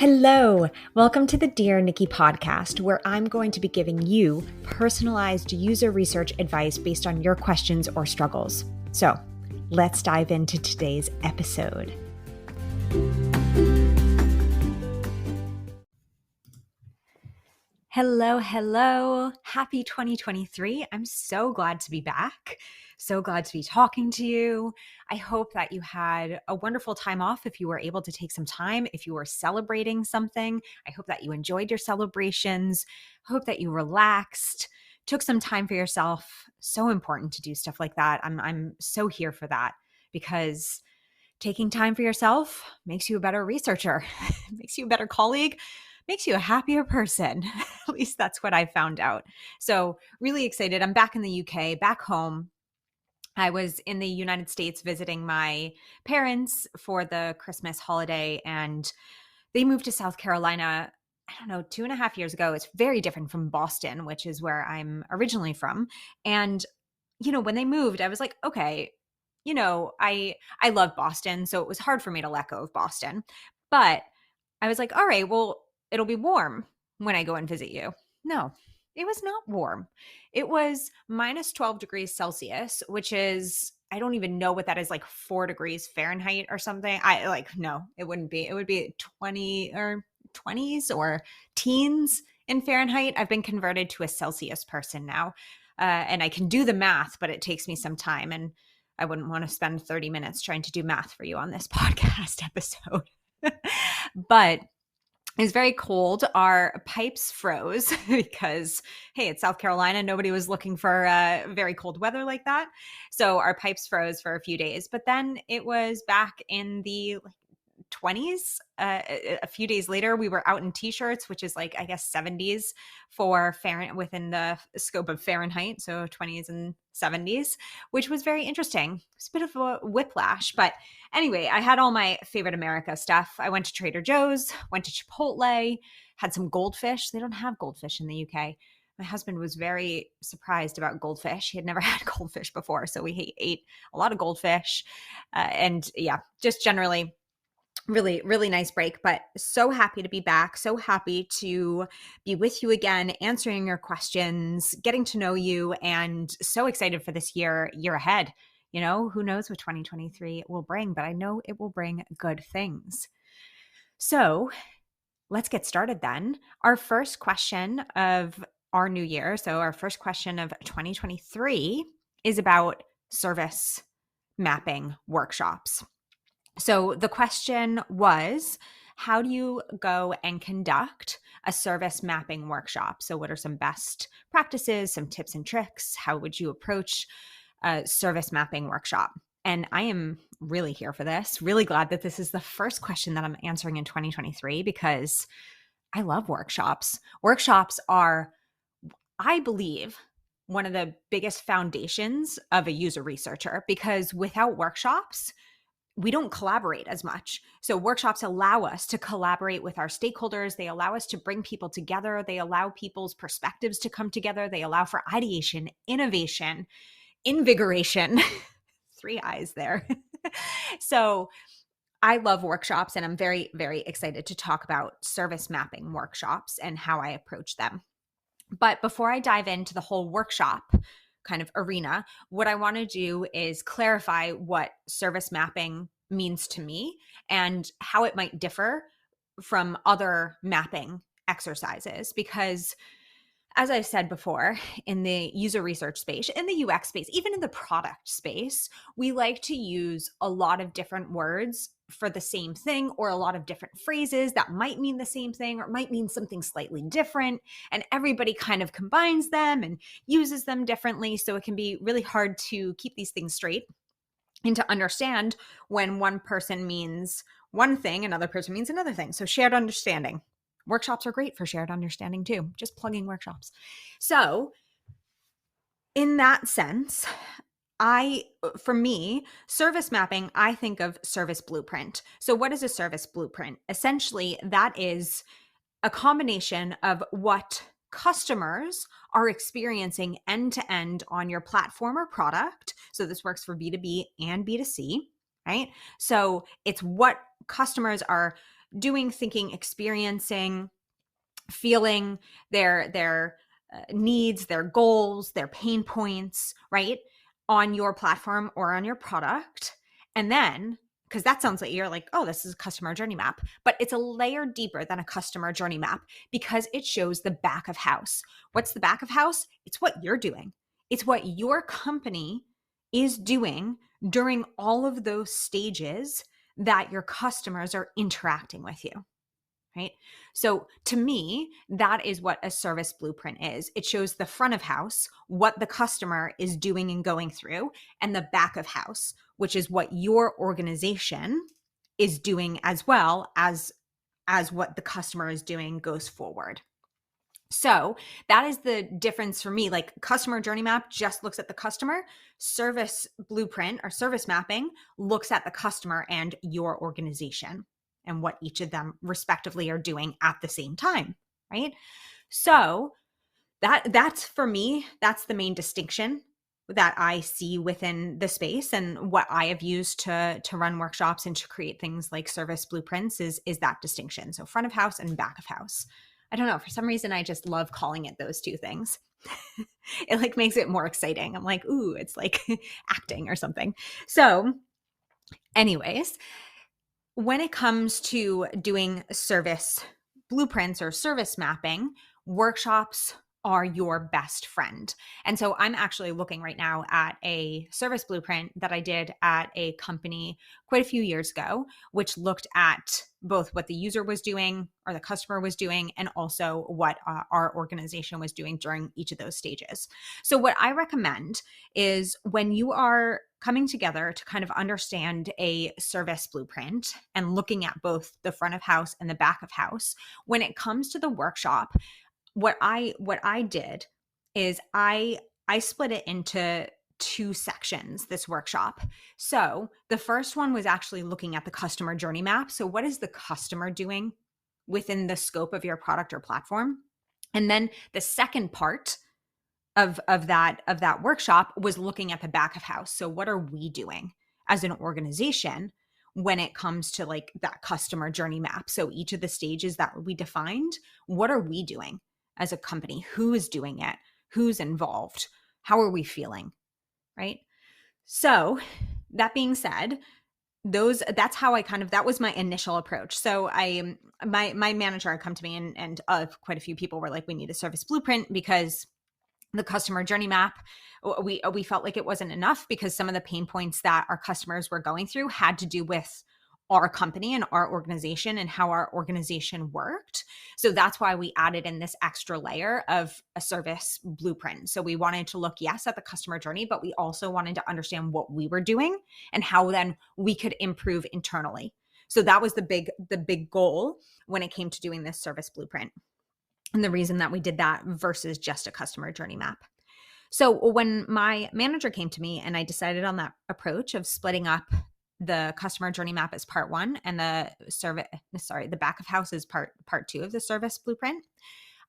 Hello, welcome to the Dear Nikki podcast, where I'm going to be giving you personalized user research advice based on your questions or struggles. So let's dive into today's episode. Hello. Happy 2023. I'm so glad to be back. So glad to be talking to you. I hope that you had a wonderful time off if you were able to take some time, if you were celebrating something. I hope that you enjoyed your celebrations. I hope that you relaxed, took some time for yourself. So important to do stuff like that. I'm so here for that because taking time for yourself makes you a better researcher, makes you a better colleague, makes you a happier person. At least that's what I found out. So really excited. I'm back in the UK, back home. I was in the United States visiting my parents for the Christmas holiday, and they moved to South Carolina, I don't know, 2.5 years ago. It's very different from Boston, which is where I'm originally from. And, when they moved, I was like, okay, I love Boston, so it was hard for me to let go of Boston. But I was like, all right, well, it'll be warm when I go and visit you. No, it was not warm. It was minus 12 degrees Celsius, which is, I don't even know what that is, like 4 degrees Fahrenheit or something. No, it wouldn't be. It would be 20 or 20s or teens in Fahrenheit. I've been converted to a Celsius person now. And I can do the math, but it takes me some time. And I wouldn't want to spend 30 minutes trying to do math for you on this podcast episode. But it was very cold. Our pipes froze because, hey, it's South Carolina. Nobody was looking for very cold weather like that. So our pipes froze for a few days. But then it was back in the 20s. A few days later, we were out in t-shirts, which is like, I guess, 70s for Fahrenheit, within the scope of Fahrenheit. So 20s and 70s, which was very interesting. It's a bit of a whiplash. But anyway, I had all my favorite America stuff. I went to Trader Joe's, went to Chipotle, had some goldfish. They don't have goldfish in the UK. My husband was very surprised about goldfish. He had never had goldfish before. So we ate a lot of goldfish. And yeah, just generally really, really nice break, but so happy to be back. So happy to be with you again, answering your questions, getting to know you, and so excited for this year ahead. Who knows what 2023 will bring, but I know it will bring good things. So let's get started then. Our first question of our new year, so our first question of 2023 is about service mapping workshops. So the question was, how do you go and conduct a service mapping workshop? So what are some best practices, some tips and tricks? How would you approach a service mapping workshop? And I am really here for this. Really glad that this is the first question that I'm answering in 2023 because I love workshops. Workshops are, I believe, one of the biggest foundations of a user researcher, because without workshops, we don't collaborate as much. So workshops allow us to collaborate with our stakeholders. They allow us to bring people together. They allow people's perspectives to come together. They allow for ideation, innovation, invigoration. 3 I's there. So I love workshops, and I'm very, very excited to talk about service mapping workshops and how I approach them. But before I dive into the whole workshop kind of arena, what I want to do is clarify what service mapping means to me and how it might differ from other mapping exercises. Because as I've said before, in the user research space, in the UX space, even in the product space, we like to use a lot of different words for the same thing, or a lot of different phrases that might mean the same thing or might mean something slightly different. And everybody kind of combines them and uses them differently. So it can be really hard to keep these things straight and to understand when one person means one thing, another person means another thing. So shared understanding. Workshops are great for shared understanding too, just plugging workshops. So in that sense, for me, service mapping, I think of service blueprint. So what is a service blueprint? Essentially, that is a combination of what customers are experiencing end to end on your platform or product. So this works for B2B and B2C, right? So it's what customers are doing, thinking, experiencing, feeling their needs, their goals, their pain points, right? On your platform or on your product. And then, because that sounds like you're like, oh, this is a customer journey map, but it's a layer deeper than a customer journey map because it shows the back of house. What's the back of house? It's what you're doing. It's what your company is doing during all of those stages that your customers are interacting with you. Right. So to me, that is what a service blueprint is. It shows the front of house, what the customer is doing and going through, and the back of house, which is what your organization is doing as well as what the customer is doing goes forward. So that is the difference for me. Like customer journey map just looks at the customer. Service blueprint or service mapping looks at the customer and your organization and what each of them respectively are doing at the same time, right? So that's for me, that's the main distinction that I see within the space, and what I have used to run workshops and to create things like service blueprints is that distinction. So front of house and back of house. I don't know, for some reason I just love calling it those two things. It like makes it more exciting. I'm like, ooh, it's like acting or something. So anyways, when it comes to doing service blueprints or service mapping, workshops are your best friend. And so I'm actually looking right now at a service blueprint that I did at a company quite a few years ago, which looked at both what the user was doing or the customer was doing, and also what our organization was doing during each of those stages. So what I recommend is when you are coming together to kind of understand a service blueprint and looking at both the front of house and the back of house, when it comes to the workshop, what I did is I split it into two sections, this workshop. So the first one was actually looking at the customer journey map. So what is the customer doing within the scope of your product or platform? And then the second part of that workshop was looking at the back of house. So what are we doing as an organization when it comes to like that customer journey map? So each of the stages that we defined, what are we doing as a company? Who is doing it? Who's involved? How are we feeling? Right? So that being said, that's how I that was my initial approach. So my manager had come to me and quite a few people were like, we need a service blueprint because the customer journey map, we felt like it wasn't enough because some of the pain points that our customers were going through had to do with our company and our organization and how our organization worked. So that's why we added in this extra layer of a service blueprint. So we wanted to look, yes, at the customer journey, but we also wanted to understand what we were doing and how then we could improve internally. So that was the big goal when it came to doing this service blueprint. And the reason that we did that versus just a customer journey map. So when my manager came to me and I decided on that approach of splitting up the customer journey map as part one and the back of house is part two of the service blueprint,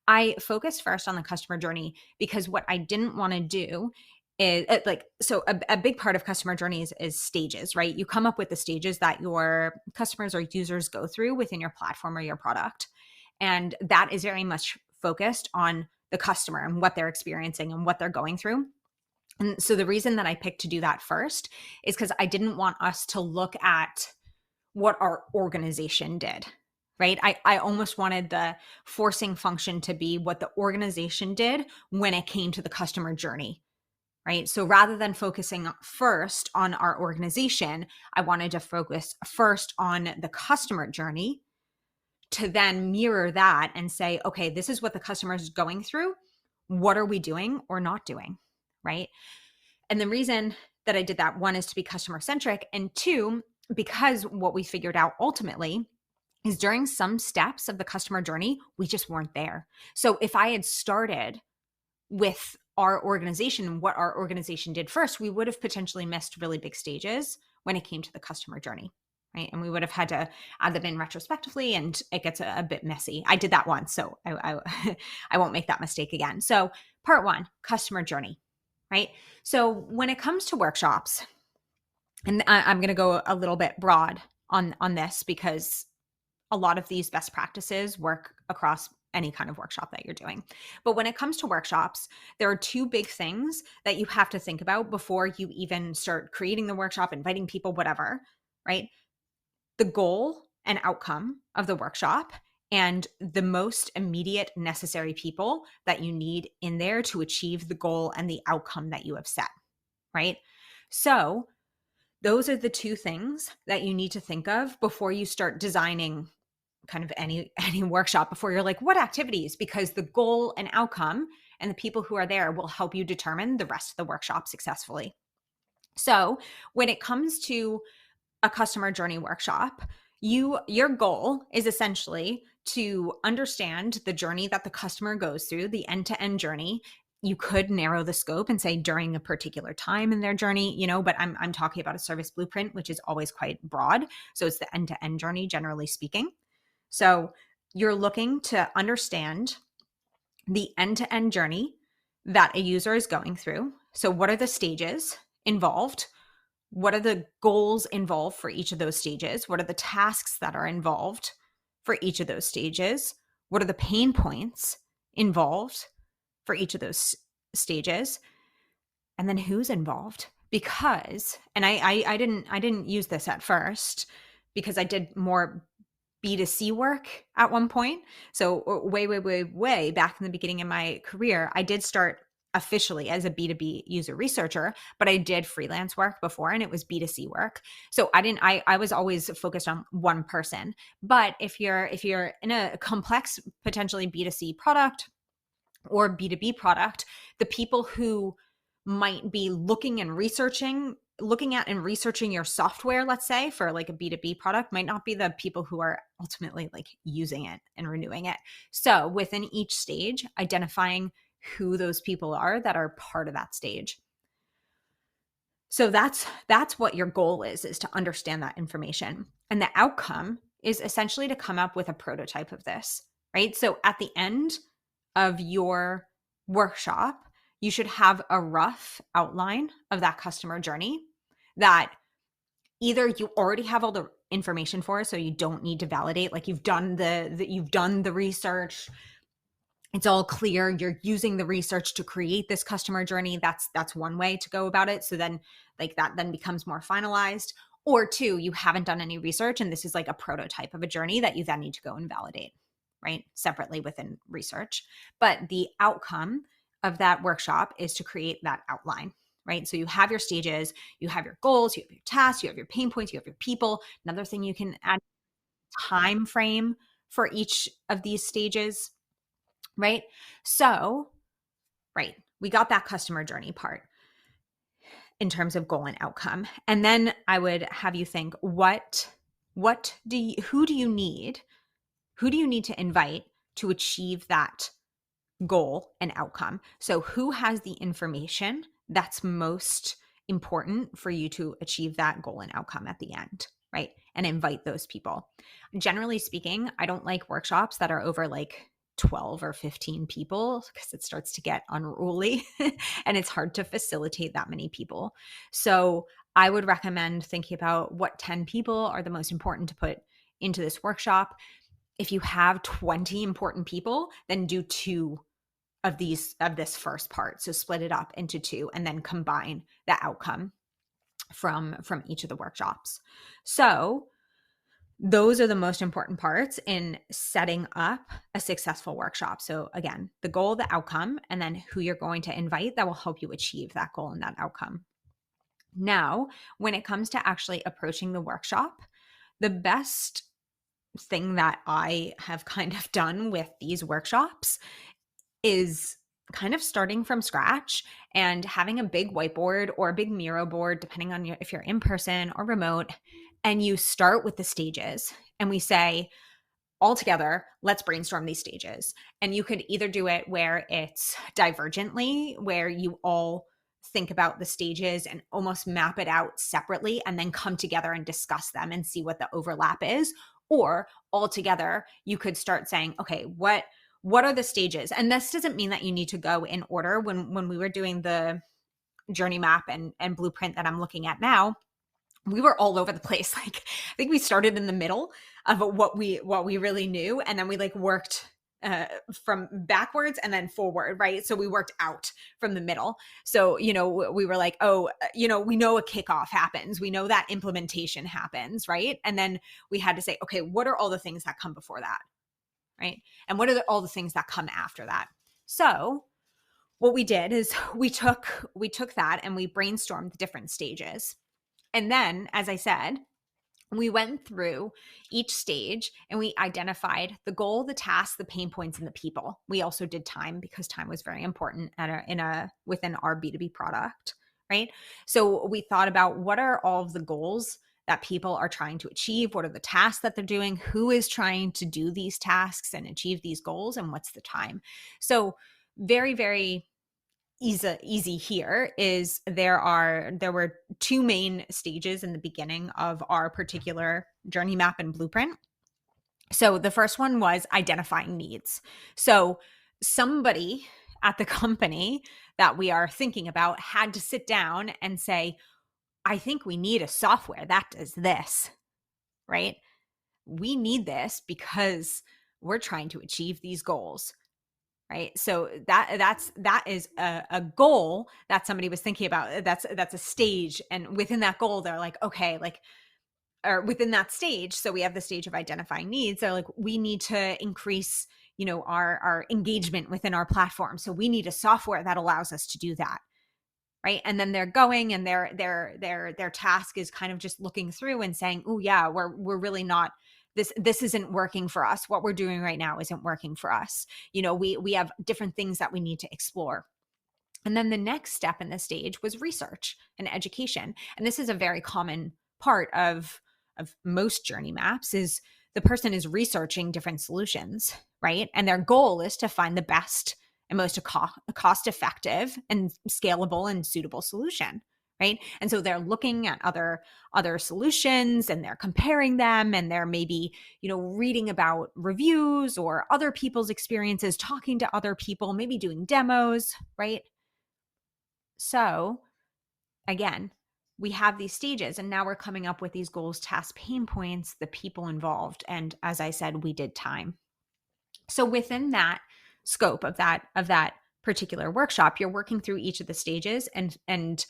I focused first on the customer journey because what I didn't want to do is a big part of customer journeys is stages, right? You come up with the stages that your customers or users go through within your platform or your product. And that is very much focused on the customer and what they're experiencing and what they're going through. And so the reason that I picked to do that first is because I didn't want us to look at what our organization did, right? I almost wanted the forcing function to be what the organization did when it came to the customer journey, right? So rather than focusing first on our organization, I wanted to focus first on the customer journey to then mirror that and say, okay, this is what the customer is going through. What are we doing or not doing, right? And the reason that I did that, one, is to be customer centric, and two, because what we figured out ultimately is during some steps of the customer journey, we just weren't there. So if I had started with our organization and what our organization did first, we would have potentially missed really big stages when it came to the customer journey. Right. And we would have had to add them in retrospectively, and it gets a bit messy. I did that once, so I won't make that mistake again. So part one, customer journey, right? So when it comes to workshops, and I'm going to go a little bit broad on this because a lot of these best practices work across any kind of workshop that you're doing. But when it comes to workshops, there are two big things that you have to think about before you even start creating the workshop, inviting people, whatever, right? The goal and outcome of the workshop and the most immediate necessary people that you need in there to achieve the goal and the outcome that you have set, right? So those are the two things that you need to think of before you start designing kind of any workshop, before you're like, what activities? Because the goal and outcome and the people who are there will help you determine the rest of the workshop successfully. So when it comes to a customer journey workshop, your goal is essentially to understand the journey that the customer goes through, the end-to-end journey. You could narrow the scope and say during a particular time in their journey, but I'm talking about a service blueprint, which is always quite broad. So it's the end-to-end journey, generally speaking. So you're looking to understand the end-to-end journey that a user is going through. So what are the stages involved? What are the goals involved for each of those stages? What are the tasks that are involved for each of those stages? What are the pain points involved for each of those stages? And then who's involved? Because, and I didn't use this at first because I did more B2C work at one point. So way back in the beginning of my career, I did start officially as a B2B user researcher, but I did freelance work before and it was B2C work. So I was always focused on one person. But if you're in a complex, potentially B2C product or B2B product, the people who might be looking at and researching your software, let's say for like a B2B product, might not be the people who are ultimately like using it and renewing it. So within each stage, identifying who those people are that are part of that stage. So that's what your goal is to understand that information. And the outcome is essentially to come up with a prototype of this, right? So at the end of your workshop, you should have a rough outline of that customer journey that either you already have all the information for, so you don't need to validate, like you've done the research, it's all clear, you're using the research to create this customer journey. That's one way to go about it. So then like that then becomes more finalized. Or two, you haven't done any research and this is like a prototype of a journey that you then need to go and validate, right? Separately within research. But the outcome of that workshop is to create that outline, right? So you have your stages, you have your goals, you have your tasks, you have your pain points, you have your people. Another thing you can add, time frame for each of these stages, right? So, right, we got that customer journey part in terms of goal and outcome. And then I would have you think, who do you need to invite to achieve that goal and outcome? So who has the information that's most important for you to achieve that goal and outcome at the end, right? And invite those people. Generally speaking, I don't like workshops that are over like 12 or 15 people because it starts to get unruly and it's hard to facilitate that many people. So I would recommend thinking about what 10 people are the most important to put into this workshop. If you have 20 important people, then do two of this first part. So split it up into two and then combine the outcome from each of the workshops. So those are the most important parts in setting up a successful workshop. So again, the goal, the outcome, and then who you're going to invite that will help you achieve that goal and that outcome. Now, when it comes to actually approaching the workshop, the best thing that I have kind of done with these workshops is kind of starting from scratch and having a big whiteboard or a big Miro board, depending on if you're in person or remote, and you start with the stages and we say, all together, let's brainstorm these stages. And you could either do it where it's divergently, where you all think about the stages and almost map it out separately and then come together and discuss them and see what the overlap is. Or all together, you could start saying, okay, what are the stages? And this doesn't mean that you need to go in order. When we were doing the journey map and blueprint that I'm looking at now, we were all over the place. Like, I think we started in the middle of what we really knew, and then we like worked from backwards and then forward, right? So we worked out from the middle. So, we were like, oh, we know a kickoff happens. We know that implementation happens, right? And then we had to say, okay, what are all the things that come before that, right? And what are all the things that come after that? So what we did is we took that and we brainstormed the different stages. And then, as I said, we went through each stage and we identified the goal, the task, the pain points, and the people. We also did time, because time was very important within our B2B product, right? So we thought about, what are all of the goals that people are trying to achieve? What are the tasks that they're doing? Who is trying to do these tasks and achieve these goals? And what's the time? So very, very easy here is there were two main stages in the beginning of our particular journey map and blueprint. So the first one was identifying needs. So somebody at the company that we are thinking about had to sit down and say, I think we need a software that does this, right? We need this because we're trying to achieve these goals. Right. So that is a goal that somebody was thinking about. That's a stage. And within that goal, they're like, okay, or within that stage. So we have the stage of identifying needs. They're like, we need to increase, our engagement within our platform. So we need a software that allows us to do that. Right. And then they're going, and their task is kind of just looking through and saying, oh yeah, we're really not, this isn't working for us. What we're doing right now isn't working for us. We have different things that we need to explore. And then the next step in this stage was research and education. And this is a very common part of most journey maps, is the person is researching different solutions, right? And their goal is to find the best and most cost effective and scalable and suitable solution. Right. And so they're looking at other solutions, and they're comparing them, and they're maybe, reading about reviews or other people's experiences, talking to other people, maybe doing demos. Right. So again, we have these stages, and now we're coming up with these goals, tasks, pain points, the people involved. And as I said, we did time. So within that scope of that particular workshop, you're working through each of the stages, and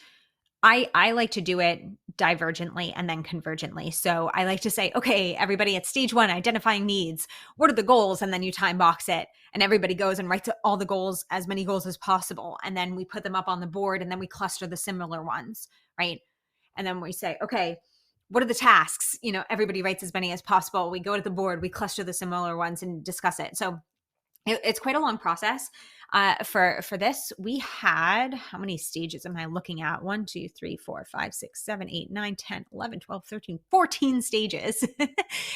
I like to do it divergently and then convergently. So I like to say, okay, everybody, at stage 1, identifying needs, what are the goals? And then you time box it, and everybody goes and writes all the goals, as many goals as possible. And then we put them up on the board, and then we cluster the similar ones, right? And then we say, okay, what are the tasks? Everybody writes as many as possible. We go to the board, we cluster the similar ones and discuss it. So it's quite a long process. For this, we had, how many stages am I looking at? 1, 2, 3, 4, 5, 6, 7, 8, 9, 10, 11, 12, 13, 14 stages.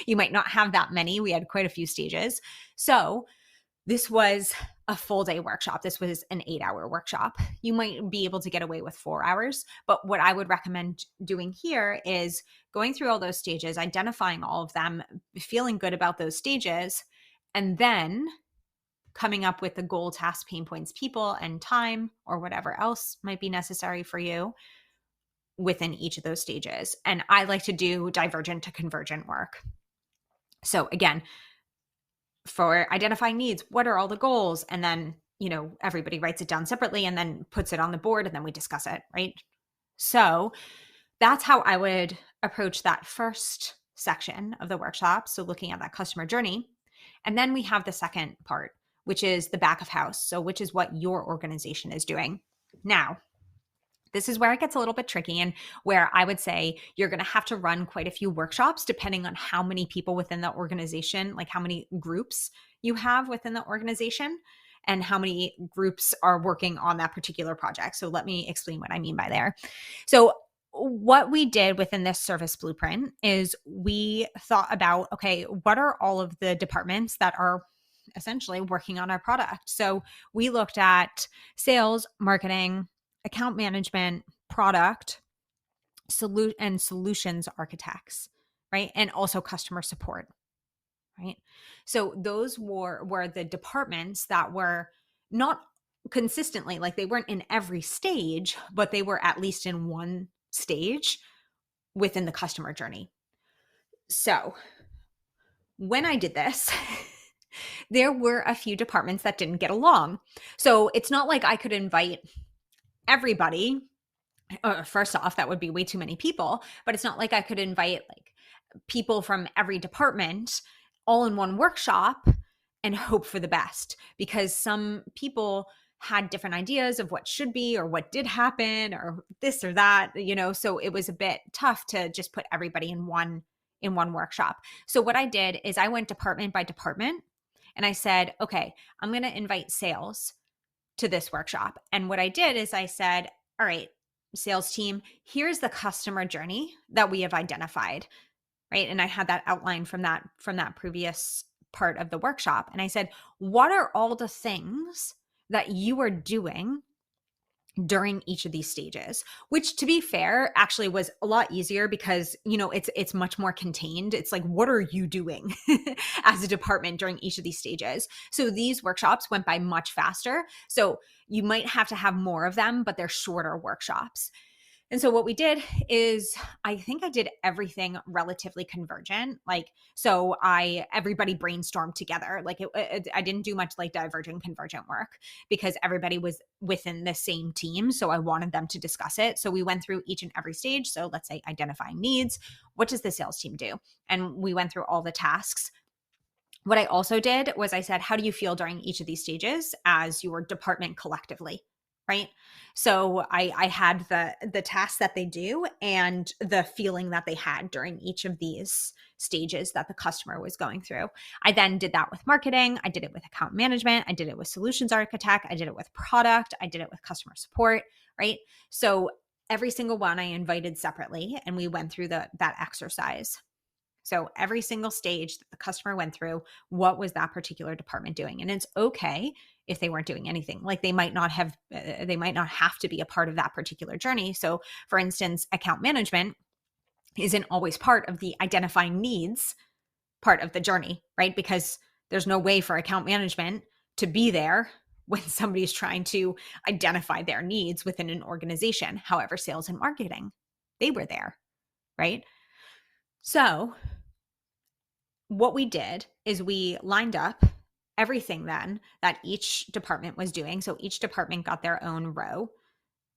You might not have that many. We had quite a few stages. So this was a full day workshop. This was an 8-hour workshop. You might be able to get away with 4 hours, but what I would recommend doing here is going through all those stages, identifying all of them, feeling good about those stages, and then coming up with the goal, task, pain points, people, and time, or whatever else might be necessary for you within each of those stages. And I like to do divergent to convergent work. So again, for identifying needs, what are all the goals? And then, everybody writes it down separately and then puts it on the board, and then we discuss it, right? So that's how I would approach that first section of the workshop. So looking at that customer journey. And then we have the second part, which is the back of house. So which is what your organization is doing. Now, this is where it gets a little bit tricky, and where I would say you're going to have to run quite a few workshops depending on how many people within the organization, like how many groups you have within the organization and how many groups are working on that particular project. So let me explain what I mean by there. So what we did within this service blueprint is we thought about, okay, what are all of the departments that are essentially working on our product? So we looked at sales, marketing, account management, product, and solutions architects, right? And also customer support, right? So those were the departments that were not consistently, like they weren't in every stage, but they were at least in one stage within the customer journey. So when I did this, there were a few departments that didn't get along. So it's not like I could invite everybody. First off, that would be way too many people, but it's not like I could invite like people from every department all in one workshop and hope for the best, because some people had different ideas of what should be or what did happen or this or that, so it was a bit tough to just put everybody in one workshop. So what I did is I went department by department and I said, okay, I'm going to invite sales to this workshop. And what I did is I said, all right, sales team, here's the customer journey that we have identified, right? And I had that outlined from that previous part of the workshop. And I said, what are all the things that you are doing during each of these stages? Which, to be fair, actually was a lot easier because it's much more contained. It's like, what are you doing as a department during each of these stages? So these workshops went by much faster. So you might have to have more of them, but they're shorter workshops. And so what we did is, I think I did everything relatively convergent. So everybody brainstormed together. I didn't do much like divergent convergent work because everybody was within the same team. So I wanted them to discuss it. So we went through each and every stage. So let's say identifying needs. What does the sales team do? And we went through all the tasks. What I also did was I said, how do you feel during each of these stages as your department collectively? Right. So I had the tasks that they do and the feeling that they had during each of these stages that the customer was going through. I then did that with marketing. I did it with account management. I did it with solutions architect. I did it with product. I did it with customer support. Right. So every single one I invited separately and we went through that exercise. So every single stage that the customer went through, what was that particular department doing? And it's okay if they weren't doing anything. Like they might not have to be a part of that particular journey. So for instance, account management isn't always part of the identifying needs part of the journey, right? Because there's no way for account management to be there when somebody's trying to identify their needs within an organization. However, sales and marketing, they were there, right? So what we did is we lined up everything then that each department was doing. So each department got their own row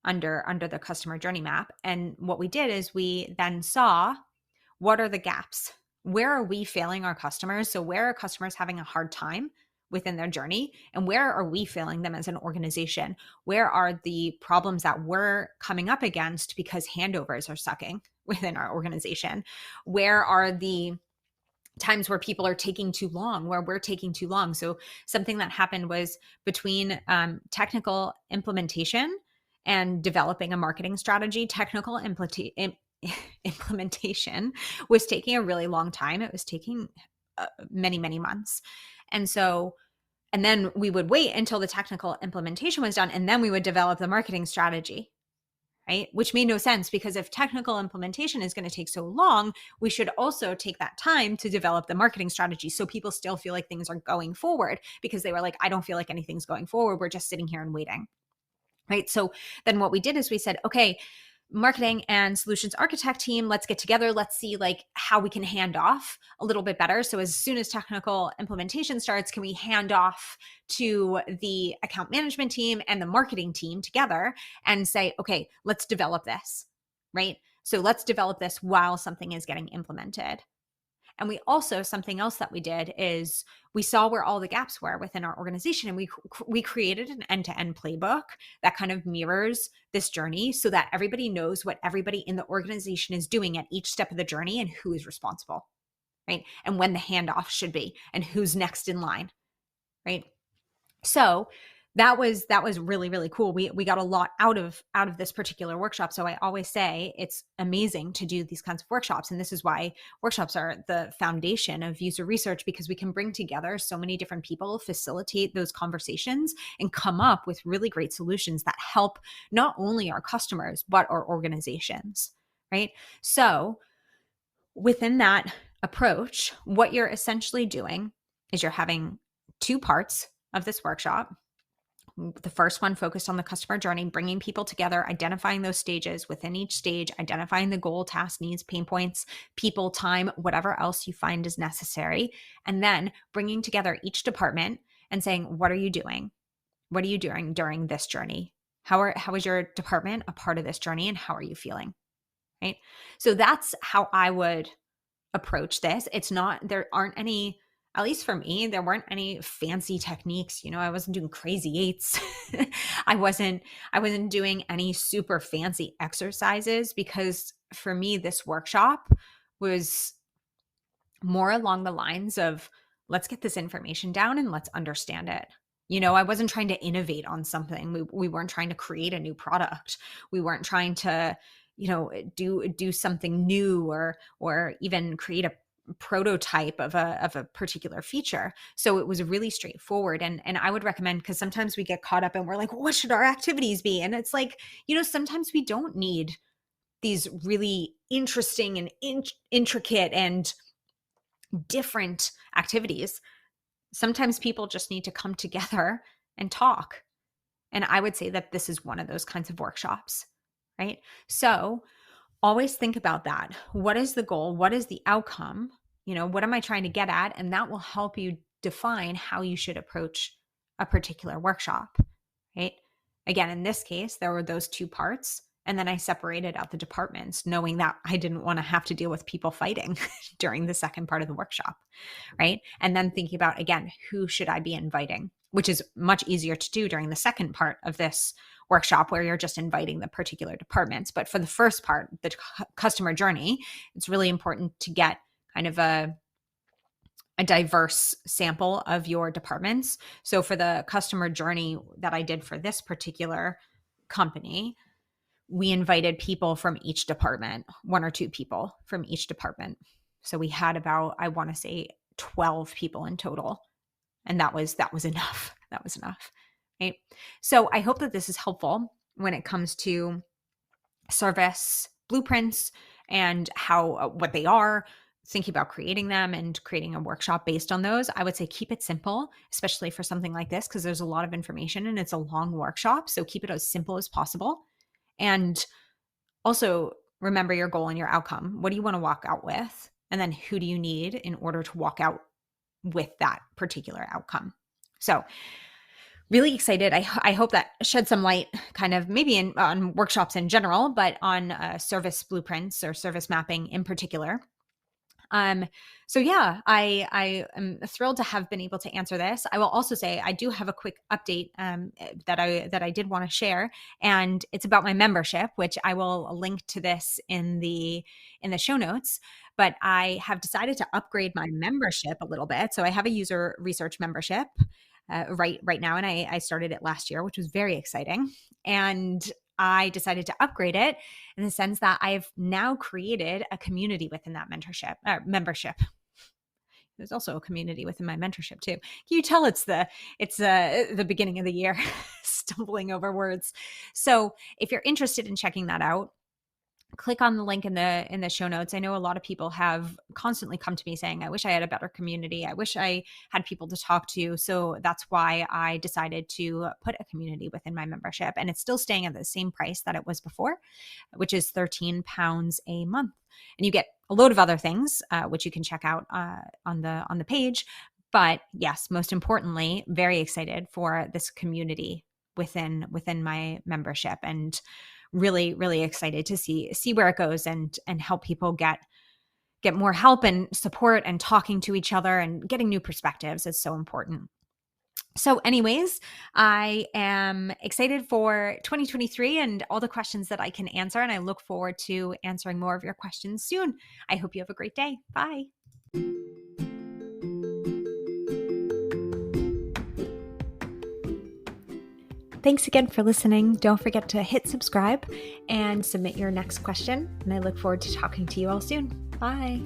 under the customer journey map. And what we did is we then saw, what are the gaps? Where are we failing our customers? So where are customers having a hard time within their journey? And where are we failing them as an organization? Where are the problems that we're coming up against because handovers are sucking within our organization? Where are the times where people are taking too long, where we're taking too long? So something that happened was between technical implementation and developing a marketing strategy, technical implementation was taking a really long time. It was taking many, many months. And then we would wait until the technical implementation was done, and then we would develop the marketing strategy. Right? Which made no sense, because if technical implementation is going to take so long, we should also take that time to develop the marketing strategy so people still feel like things are going forward, because they were like, I don't feel like anything's going forward. We're just sitting here and waiting. Right? So then what we did is we said, okay, marketing and solutions architect team, let's get together. Let's see like how we can hand off a little bit better. So as soon as technical implementation starts, can we hand off to the account management team and the marketing team together and say, okay, let's develop this, right? So let's develop this while something is getting implemented. And we also, something else that we did is we saw where all the gaps were within our organization, and we created an end-to-end playbook that kind of mirrors this journey so that everybody knows what everybody in the organization is doing at each step of the journey and who is responsible, right? And when the handoff should be and who's next in line, right? So that was really, really cool. We got a lot out of this particular workshop. So I always say it's amazing to do these kinds of workshops. And this is why workshops are the foundation of user research, because we can bring together so many different people, facilitate those conversations, and come up with really great solutions that help not only our customers, but our organizations, right? So within that approach, what you're essentially doing is you're having two parts of this workshop. The first one focused on the customer journey, bringing people together, identifying those stages within each stage, identifying the goal, task, needs, pain points, people, time, whatever else you find is necessary. And then bringing together each department and saying, what are you doing? What are you doing during this journey? How is your department a part of this journey, and how are you feeling? Right? So that's how I would approach this. There aren't any, at least for me, there weren't any fancy techniques. I wasn't doing crazy eights. I wasn't doing any super fancy exercises, because for me, this workshop was more along the lines of, let's get this information down and let's understand it. I wasn't trying to innovate on something. We weren't trying to create a new product. We weren't trying to, do something new or even create a prototype of a particular feature. So it was really straightforward. And I would recommend, because sometimes we get caught up and we're like, what should our activities be? And it's like, sometimes we don't need these really interesting and intricate and different activities. Sometimes people just need to come together and talk. And I would say that this is one of those kinds of workshops, right? So always think about that. What is the goal? What is the outcome? What am I trying to get at? And that will help you define how you should approach a particular workshop, right? Again, in this case, there were those two parts. And then I separated out the departments, knowing that I didn't want to have to deal with people fighting during the second part of the workshop, right? And then thinking about, again, who should I be inviting, which is much easier to do during the second part of this workshop, where you're just inviting the particular departments. But for the first part, the customer journey, it's really important to get kind of a diverse sample of your departments. So for the customer journey that I did for this particular company, we invited people from each department, 1 or 2 people from each department. So we had about, I want to say 12 people in total. And that was enough. That was enough. Right. So I hope that this is helpful when it comes to service blueprints and what they are, thinking about creating them and creating a workshop based on those. I would say keep it simple, especially for something like this, because there's a lot of information and it's a long workshop. So keep it as simple as possible. And also remember your goal and your outcome. What do you want to walk out with? And then who do you need in order to walk out with that particular outcome? So really excited. I hope that shed some light kind of maybe on workshops in general, but on service blueprints or service mapping in particular. So yeah, I am thrilled to have been able to answer this. I will also say I do have a quick update that I did want to share, and it's about my membership, which I will link to this in the show notes. But I have decided to upgrade my membership a little bit. So I have a user research membership right now, and I started it last year, which was very exciting. And I decided to upgrade it in the sense that I've now created a community within that membership. There's also a community within my mentorship too. Can you tell it's the beginning of the year, stumbling over words. So if you're interested in checking that out, click on the link in the show notes. I know a lot of people have constantly come to me saying, I wish I had a better community. I wish I had people to talk to. So that's why I decided to put a community within my membership, and it's still staying at the same price that it was before, which is £13 a month. And you get a load of other things, which you can check out on the page. But yes, most importantly, very excited for this community within my membership, and really, really excited to see where it goes and help people get more help and support and talking to each other and getting new perspectives is so important. So anyways, I am excited for 2023 and all the questions that I can answer, and I look forward to answering more of your questions soon. I hope you have a great day. Bye. Thanks again for listening. Don't forget to hit subscribe and submit your next question. And I look forward to talking to you all soon. Bye.